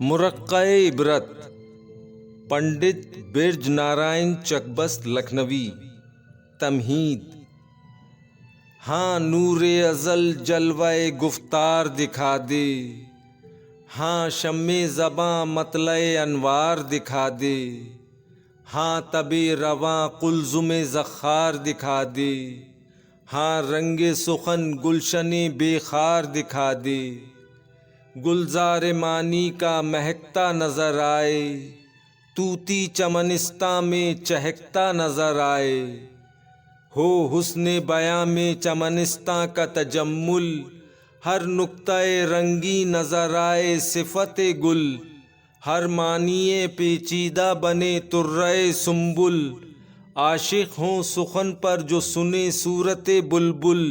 मुरक्क़ए इबरत पंडित बिरज नारायण चकबस्त लखनवी। तमहीद। हाँ नूरे अज़ल जलवाए गुफ्तार दिखा दे, हाँ शम्मे ज़बां मतलए अनवार दिखा दे, हाँ तबे रवां कुलज़ुमे ज़ख़्ख़ार दिखा दे, हाँ रंगे सुखन गुलशने बेखार दिखा दे। गुलज़ार मानी का महकता नज़र आए, तूती चमनिस्तां में चहकता नज़र आए। हो हुस्ने बयां में चमनिस्तां का तजम्मुल, हर नुक्ताए रंगी नज़र आए सिफ़ते गुल। हर मानिए पेचीदा बने तुर्रे सुम्बुल, आशिक हों सुखन पर जो सुने सूरते बुलबुल।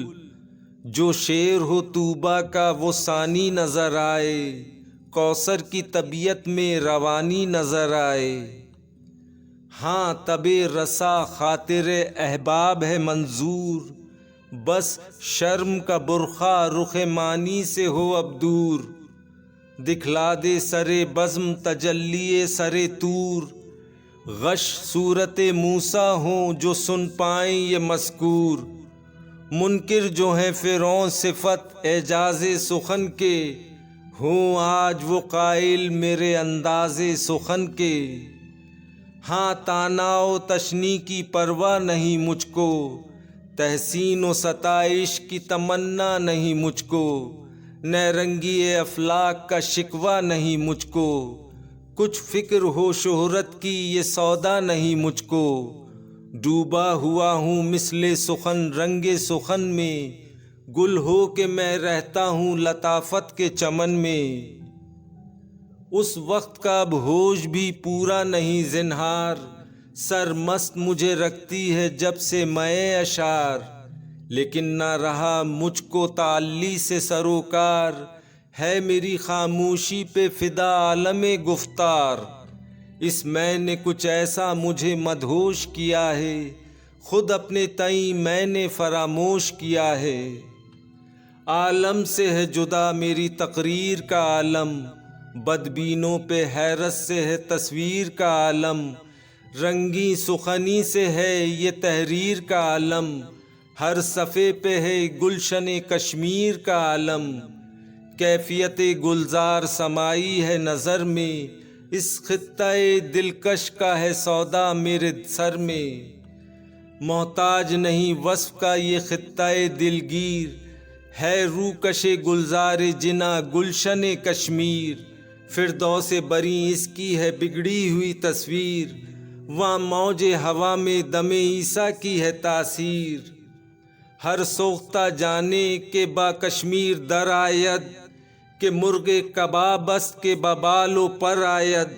जो शेर हो तूबा का वो सानी नज़र आए, कौसर की तबीयत में रवानी नज़र आए। हाँ तबे रसा खातिर अहबाब है मंजूर, बस शर्म का बुरखा रुख़ मानी से हो अब दूर। दिखला दे सरे बज़्म तजल्लिए सरे तूर, गश सूरते मूसा हों जो सुन पाएं ये मज़कूर। मुनकिर जो हैं फ़िरौन सिफ़त एजाज़े सुखन के, हों आज वो कायल मेरे अंदाज़े सुखन के। हाँ तानाओ तशनी की परवाह नहीं मुझको, तहसीन व सताइश की तमन्ना नहीं मुझको। नैरंगी अफलाक का शिकवा नहीं मुझको, कुछ फ़िक्र हो शोहरत की ये सौदा नहीं मुझको। डूबा हुआ हूँ मिसले सुखन रंगे सुखन में, गुल हो के मैं रहता हूँ लताफत के चमन में। उस वक्त का अब होश भी पूरा नहीं ज़िन्हार, सर मस्त मुझे रखती है जब से मैं अशार। लेकिन ना रहा मुझको ताल्ली से सरोकार, है मेरी खामोशी पे फ़िदा आलमे गुफ्तार। इस मैंने कुछ ऐसा मुझे मदहोश किया है, खुद अपने तई मैंने फरामोश किया है। आलम से है जुदा मेरी तकरीर का आलम, बदबीनों पे हैरत से है तस्वीर का आलम। रंगी सुखनी से है ये तहरीर का आलम, हर सफ़े पे है गुलशन कश्मीर का आलम। कैफियत गुलजार समाई है नज़र में, इस खित्ताए दिलकश का है सौदा मेरे सर में। मोहताज नहीं वस्फ का ये खित्ताए दिलगीर, है रूकशे गुलजार जिना गुलशन कश्मीर। फिरदौसे बरी इसकी है बिगड़ी हुई तस्वीर, वहाँ मौजे हवा में दमे ईसा की है तासीर। हर सोख्ता जाने के बा कश्मीर दर आयद, के मुर्गे कबाबस्त के बबालो पर आयद।